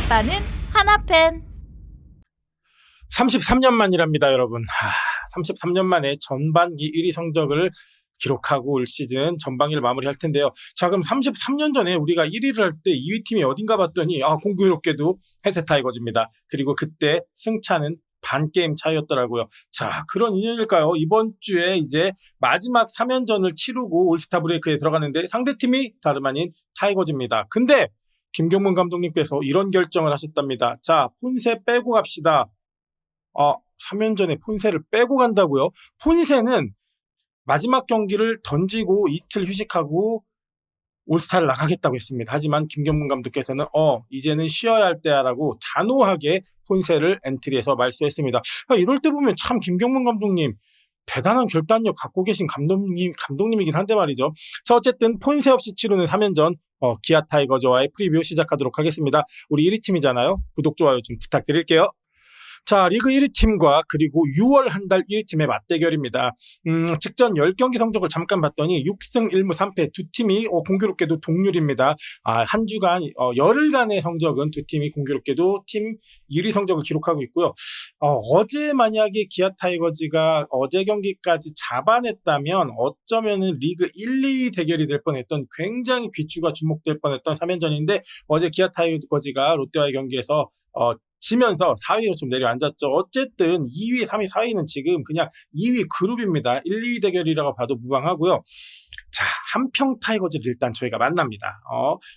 오빠는 하나팬. 33년 만이랍니다, 여러분. 33년 만에 전반기 1위 성적을 기록하고 올 시즌 전반기를 마무리할 텐데요. 자, 그럼 33년 전에 우리가 1위를 할 때 2위 팀이 어딘가 봤더니 공교롭게도 해태 타이거즈입니다. 그리고 그때 승차는 반 게임 차이였더라고요. 자, 그런 인연일까요? 이번 주에 이제 마지막 3연전을 치르고 올스타 브레이크에 들어가는데 상대팀이 다름 아닌 타이거즈입니다. 근데 김경문 감독님께서 이런 결정을 하셨답니다. 자, 폰세 빼고 갑시다. 3연전에 폰세를 빼고 간다고요? 폰세는 마지막 경기를 던지고 이틀 휴식하고 올스타를 나가겠다고 했습니다. 하지만 김경문 감독께서는 이제는 쉬어야 할 때야라고 단호하게 폰세를 엔트리에서 말씀했습니다. 이럴 때 보면 참 김경문 감독님 대단한 결단력 갖고 계신 감독님이긴 한데 말이죠. 자, 어쨌든 폰세 없이 치르는 3연전 기아 타이거즈와의 프리뷰 시작하도록 하겠습니다. 우리 1위 팀이잖아요. 구독, 좋아요 좀 부탁드릴게요. 자, 리그 1위 팀과 그리고 6월 한 달 1위 팀의 맞대결입니다. 직전 10경기 성적을 잠깐 봤더니 6승 1무 3패 두 팀이 공교롭게도 동률입니다. 한 주간, 열흘간의 성적은 두 팀이 공교롭게도 팀 1위 성적을 기록하고 있고요. 어제 만약에 기아 타이거즈가 어제 경기까지 잡아냈다면 어쩌면은 리그 1, 2위 대결이 될 뻔했던 굉장히 귀추가 주목될 뻔했던 3연전인데 어제 기아 타이거즈가 롯데와의 경기에서 지면서 4위로 좀 내려앉았죠. 어쨌든 2위, 3위, 4위는 지금 그냥 2위 그룹입니다. 1, 2위 대결이라고 봐도 무방하고요. 자, 한평 타이거즈를 일단 저희가 만납니다.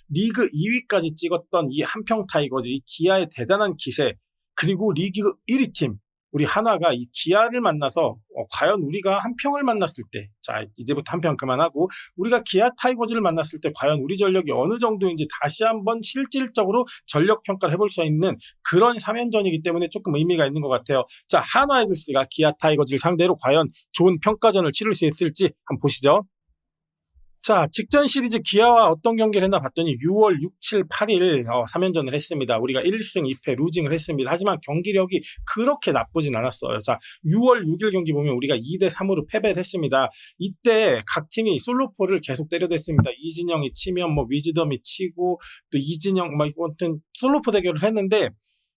리그 2위까지 찍었던 이 한평 타이거즈, 이 기아의 대단한 기세, 그리고 리그 1위 팀, 우리 한화가 이 기아를 만나서 과연 우리가 한평을 만났을 때, 자, 이제부터 한평 그만하고 우리가 기아 타이거즈를 만났을 때 과연 우리 전력이 어느 정도인지 다시 한번 실질적으로 전력 평가를 해볼 수 있는 그런 3연전이기 때문에 조금 의미가 있는 것 같아요. 자, 한화 이글스가 기아 타이거즈를 상대로 과연 좋은 평가전을 치를 수 있을지 한번 보시죠. 자, 직전 시리즈 기아와 어떤 경기를 했나 봤더니 6월 6, 7, 8일 3연전을 했습니다. 우리가 1승 2패 루징을 했습니다. 하지만 경기력이 그렇게 나쁘진 않았어요. 자, 6월 6일 경기 보면 우리가 2대 3으로 패배를 했습니다. 이때 각 팀이 솔로포를 계속 때려댔습니다. 이진영이 치면 위즈덤이 치고 또 이진영 아무튼 솔로포 대결을 했는데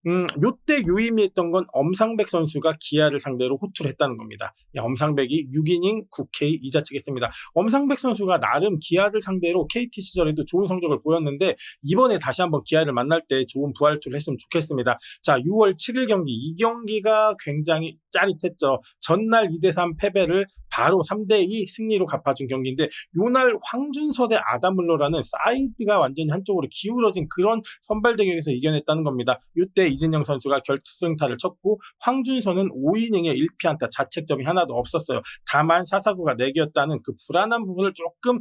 요때 유의미했던 건 엄상백 선수가 기아를 상대로 호투를 했다는 겁니다. 엄상백이 6이닝 9K 2자책 했습니다. 엄상백 선수가 나름 기아를 상대로 KT 시절에도 좋은 성적을 보였는데 이번에 다시 한번 기아를 만날 때 좋은 부활투를 했으면 좋겠습니다. 자, 6월 7일 경기, 이 경기가 굉장히 짜릿했죠. 전날 2대3 패배를 바로 3대2 승리로 갚아준 경기인데 요날 황준서 대 아담물러라는 사이드가 완전히 한쪽으로 기울어진 그런 선발 대결에서 이겨냈다는 겁니다. 요때 이진영 선수가 결승타를 쳤고 황준서는 5이닝에 1피안타 자책점이 하나도 없었어요. 다만 사사구가 4개였다는 그 불안한 부분을 조금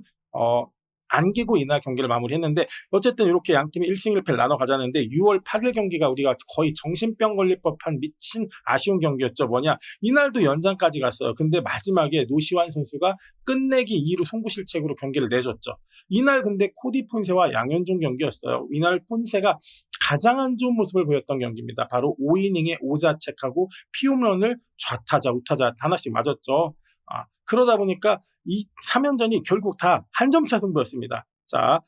안기고 이날 경기를 마무리했는데 어쨌든 이렇게 양팀이 1승 1패를 나눠 가자는데 6월 8일 경기가 우리가 거의 정신병 걸릴 법한 미친 아쉬운 경기였죠. 뭐냐, 이날도 연장까지 갔어요. 근데 마지막에 노시환 선수가 끝내기 2루 송구실책으로 경기를 내줬죠. 이날 근데 코디 폰세와 양현종 경기였어요. 이날 폰세가 가장 안 좋은 모습을 보였던 경기입니다. 바로 5이닝에 5자책하고 피홈런을 좌타자, 우타자 하나씩 맞았죠. 그러다 보니까 이 3연전이 결국 다 한 점차 승부였습니다. 자,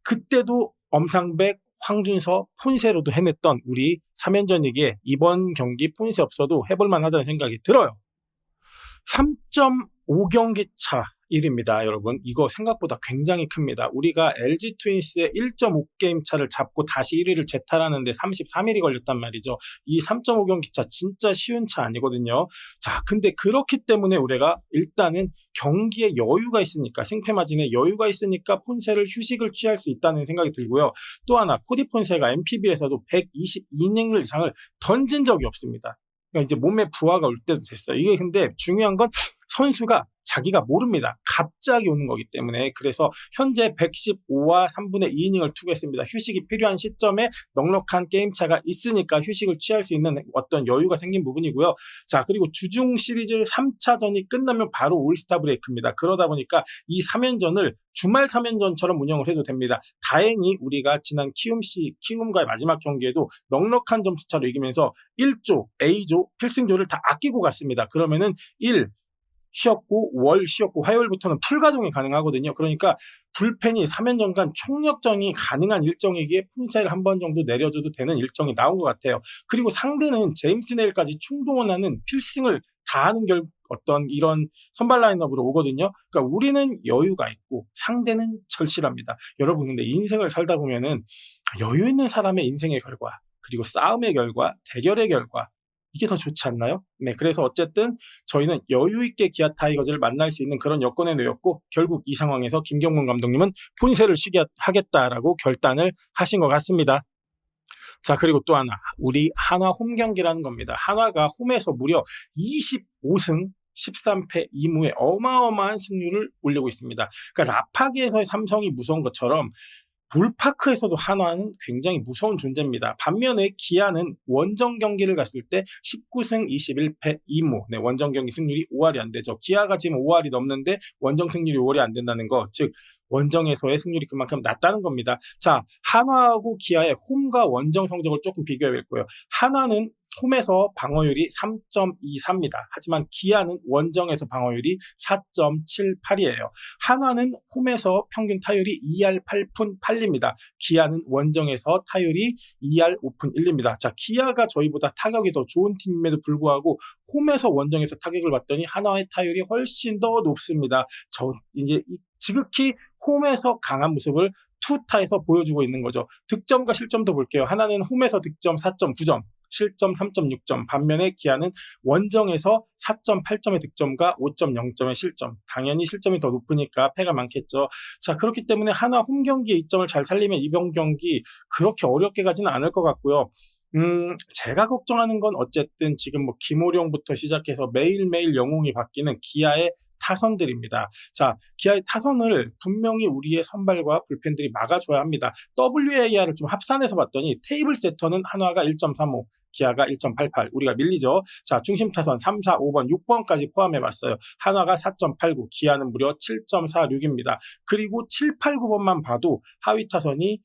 그때도 엄상백, 황준서, 폰세로도 해냈던 우리 3연전이기에 이번 경기 폰세 없어도 해볼만 하다는 생각이 들어요. 3.5경기 차 1위입니다. 여러분, 이거 생각보다 굉장히 큽니다. 우리가 LG 트윈스의 1.5게임 차를 잡고 다시 1위를 재탈하는데 33일이 걸렸단 말이죠. 이 3.5경기 차 진짜 쉬운 차 아니거든요. 자, 근데 그렇기 때문에 우리가 일단은 경기에 여유가 있으니까, 승패 마진에 여유가 있으니까 폰세를 휴식을 취할 수 있다는 생각이 들고요. 또 하나, 코디 폰세가 NPB에서도 122이닝 이상을 던진 적이 없습니다. 그러니까 이제 몸에 부하가 올 때도 됐어요. 이게 근데 중요한 건 선수가 자기가 모릅니다. 갑자기 오는 거기 때문에. 그래서 현재 115와 3분의 2이닝을 투구했습니다. 휴식이 필요한 시점에 넉넉한 게임차가 있으니까 휴식을 취할 수 있는 어떤 여유가 생긴 부분이고요. 자, 그리고 주중 시리즈 3차전이 끝나면 바로 올스타 브레이크입니다. 그러다 보니까 이 3연전을 주말 3연전처럼 운영을 해도 됩니다. 다행히 우리가 지난 키움과의 마지막 경기에도 넉넉한 점수차로 이기면서 1조, A조, 필승조를 다 아끼고 갔습니다. 그러면은 1, 쉬었고 월 쉬었고 화요일부터는 풀 가동이 가능하거든요. 그러니까 불펜이 3연전간 총력전이 가능한 일정이기에 폰세를 한 번 정도 내려줘도 되는 일정이 나온 것 같아요. 그리고 상대는 제임스 네일까지 총동원하는 필승을 다하는 어떤 이런 선발 라인업으로 오거든요. 그러니까 우리는 여유가 있고 상대는 절실합니다. 여러분 근데 인생을 살다 보면은 여유 있는 사람의 인생의 결과 그리고 싸움의 결과, 대결의 결과 이게 더 좋지 않나요? 네, 그래서 어쨌든 저희는 여유 있게 기아 타이거즈를 만날 수 있는 그런 여건에 놓였고 결국 이 상황에서 김경문 감독님은 폰세를 쉬게 하겠다라고 결단을 하신 것 같습니다. 자, 그리고 또 하나 우리 한화 홈 경기라는 겁니다. 한화가 홈에서 무려 25승 13패 2무의 어마어마한 승률을 올리고 있습니다. 그러니까 라파기에서의 삼성이 무서운 것처럼 볼파크에서도 한화는 굉장히 무서운 존재입니다. 반면에 기아는 원정 경기를 갔을 때 19승 21패 2무. 네, 원정 경기 승률이 5할이 안 되죠. 기아가 지금 5할이 넘는데 원정 승률이 5할이 안 된다는 거, 즉 원정에서의 승률이 그만큼 낮다는 겁니다. 자, 한화하고 기아의 홈과 원정 성적을 조금 비교해볼게요. 한화는 홈에서 방어율이 3.23입니다. 하지만 기아는 원정에서 방어율이 4.78이에요. 한화는 홈에서 평균 타율이 2할 8푼 8리입니다. 기아는 원정에서 타율이 2할 5푼 1리입니다. 자, 기아가 저희보다 타격이 더 좋은 팀임에도 불구하고 홈에서 원정에서 타격을 받더니 한화의 타율이 훨씬 더 높습니다. 이제 지극히 홈에서 강한 모습을 투타에서 보여주고 있는 거죠. 득점과 실점도 볼게요. 하나는 홈에서 득점 4.9점, 실점 3.6점, 반면에 기아는 원정에서 4.8점의 득점과 5.0점의 실점. 당연히 실점이 더 높으니까 패가 많겠죠. 자, 그렇기 때문에 한화 홈 경기의 이점을 잘 살리면 이번 경기 그렇게 어렵게 가지는 않을 것 같고요. 제가 걱정하는 건 어쨌든 지금 뭐 김호룡부터 시작해서 매일매일 영웅이 바뀌는 기아의 타선들입니다. 자, 기아의 타선을 분명히 우리의 선발과 불펜들이 막아줘야 합니다. WAR을 좀 합산해서 봤더니 테이블 세터는 한화가 1.35, 기아가 1.88, 우리가 밀리죠. 자, 중심 타선 3, 4, 5번, 6번까지 포함해봤어요. 한화가 4.89, 기아는 무려 7.46입니다. 그리고 7, 8, 9번만 봐도 하위 타선이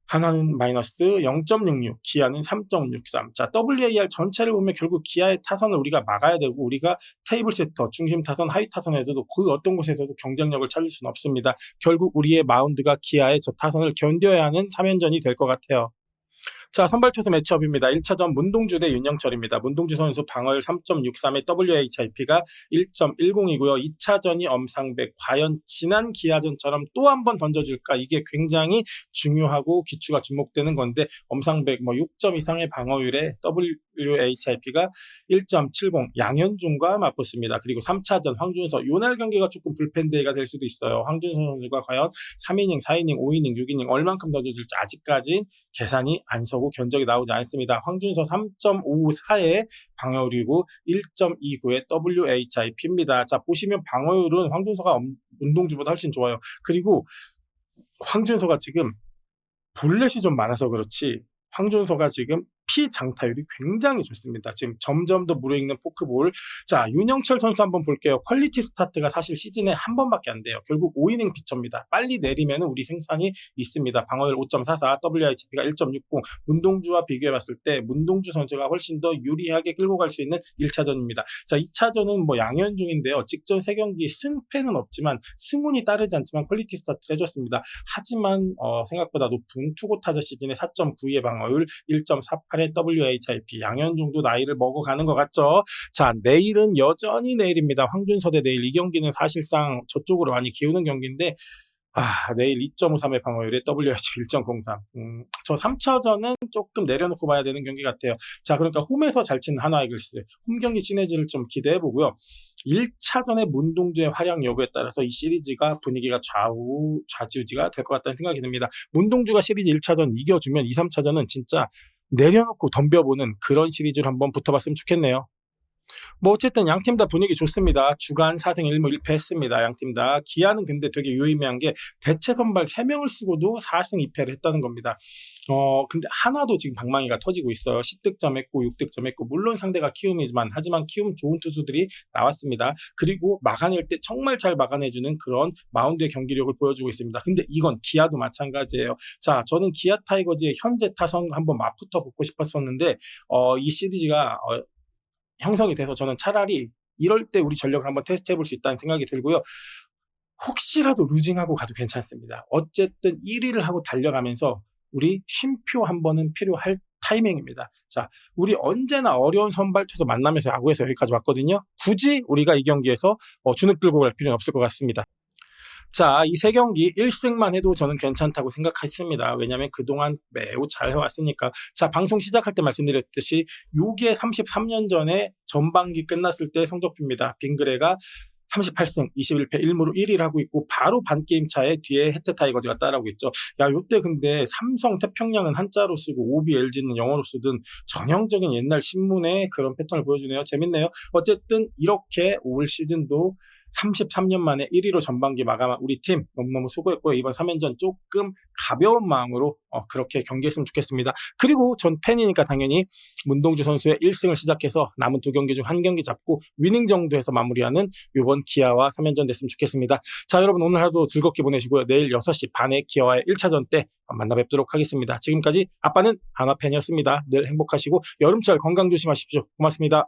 한화는 마이너스 0.66, 기아는 3.63. 자, WAR 전체를 보면 결국 기아의 타선을 우리가 막아야 되고 우리가 테이블 세터, 중심 타선, 하위 타선에서도 그 어떤 곳에서도 경쟁력을 찾을 수는 없습니다. 결국 우리의 마운드가 기아의 저 타선을 견뎌야 하는 3연전이 될 것 같아요. 자, 선발 투수 매치업입니다. 1차전 문동주 대 윤영철입니다. 문동주 선수 방어율 3.63의 WHIP가 1.10이고요. 2차전이 엄상백. 과연 지난 기아전처럼 또 한 번 던져줄까? 이게 굉장히 중요하고 귀추가 주목되는 건데 엄상백 6점 이상의 방어율에 WHIP가 1.70 양현종과 맞붙습니다. 그리고 3차전 황준서. 요날 경기가 조금 불펜데이가 될 수도 있어요. 황준서 선수가 과연 3이닝, 4이닝, 5이닝, 6이닝 얼만큼 던져줄지 아직까지 계산이 안 서고 견적이 나오지 않습니다. 황준서 3.54의 방어율이고 1.29의 WHIP입니다. 자, 보시면 방어율은 황준서가 문동주보다 훨씬 좋아요. 그리고 황준서가 지금 볼넷이 좀 많아서 그렇지 황준서가 지금 피장타율이 굉장히 좋습니다. 지금 점점 더 무르익는 포크볼. 자, 윤영철 선수 한번 볼게요. 퀄리티 스타트가 사실 시즌에 한 번밖에 안 돼요. 결국 5이닝 피처입니다. 빨리 내리면 우리 생산이 있습니다. 방어율 5.44, WHP가 1.60. 문동주와 비교해봤을 때 문동주 선수가 훨씬 더 유리하게 끌고 갈 수 있는 1차전입니다. 자, 2차전은 양현종인데요. 직전 3경기 승패는 없지만 승운이 따르지 않지만 퀄리티 스타트를 해줬습니다. 하지만 생각보다 높은 투고 타자 시즌에 4.92의 방어율, 1.48의 WHIP. 양현종도 나이를 먹어가는 것 같죠. 자, 내일은 여전히 내일입니다. 황준서 대 내일. 이 경기는 사실상 저쪽으로 많이 기우는 경기인데 내일 2.53의 방어율에 WHP 1.03. 저 3차전은 조금 내려놓고 봐야 되는 경기 같아요. 자, 그러니까 홈에서 잘 치는 한화이글스. 홈 경기 시너지를 좀 기대해보고요. 1차전의 문동주의 활약 여부에 따라서 이 시리즈가 분위기가 좌지우지가 될 것 같다는 생각이 듭니다. 문동주가 시리즈 1차전 이겨주면 2, 3차전은 진짜 내려놓고 덤벼보는 그런 시리즈를 한번 붙어봤으면 좋겠네요. 어쨌든 양팀 다 분위기 좋습니다. 주간 4승 1무 1패 했습니다. 양팀 다. 기아는 근데 되게 유의미한 게 대체 선발 3명을 쓰고도 4승 2패를 했다는 겁니다. 근데 하나도 지금 방망이가 터지고 있어요. 10득점 했고 6득점 했고 물론 상대가 키움이지만 하지만 키움 좋은 투수들이 나왔습니다. 그리고 막아낼 때 정말 잘 막아내주는 그런 마운드의 경기력을 보여주고 있습니다. 근데 이건 기아도 마찬가지예요. 자, 저는 기아 타이거즈의 현재 타선 한번 맞붙어 보고 싶었었는데 이 시리즈가 형성이 돼서 저는 차라리 이럴 때 우리 전력을 한번 테스트해 볼 수 있다는 생각이 들고요. 혹시라도 루징하고 가도 괜찮습니다. 어쨌든 1위를 하고 달려가면서 우리 쉼표 한 번은 필요할 타이밍입니다. 자, 우리 언제나 어려운 선발 투수 만나면서 야구에서 여기까지 왔거든요. 굳이 우리가 이 경기에서 주눅 들고 갈 필요는 없을 것 같습니다. 자, 이 세 경기 1승만 해도 저는 괜찮다고 생각했습니다. 왜냐하면 그동안 매우 잘 해왔으니까. 자, 방송 시작할 때 말씀드렸듯이 요게 33년 전에 전반기 끝났을 때 성적표입니다. 빙그레가 38승 21패 1무로 1위를 하고 있고 바로 반게임 차에 뒤에 해태 타이거즈가 따라오고 있죠. 야, 요때 근데 삼성 태평양은 한자로 쓰고 오비 LG는 영어로 쓰던 전형적인 옛날 신문의 그런 패턴을 보여주네요. 재밌네요. 어쨌든 이렇게 올 시즌도 33년 만에 1위로 전반기 마감한 우리 팀 너무너무 수고했고요. 이번 3연전 조금 가벼운 마음으로 그렇게 경기했으면 좋겠습니다. 그리고 전 팬이니까 당연히 문동주 선수의 1승을 시작해서 남은 2경기 중 1경기 잡고 위닝 정도 해서 마무리하는 이번 기아와 3연전 됐으면 좋겠습니다. 자, 여러분 오늘 하루도 즐겁게 보내시고요. 내일 6시 반에 기아와의 1차전 때 만나 뵙도록 하겠습니다. 지금까지 아빠는 한화 팬이었습니다. 늘 행복하시고 여름철 건강 조심하십시오. 고맙습니다.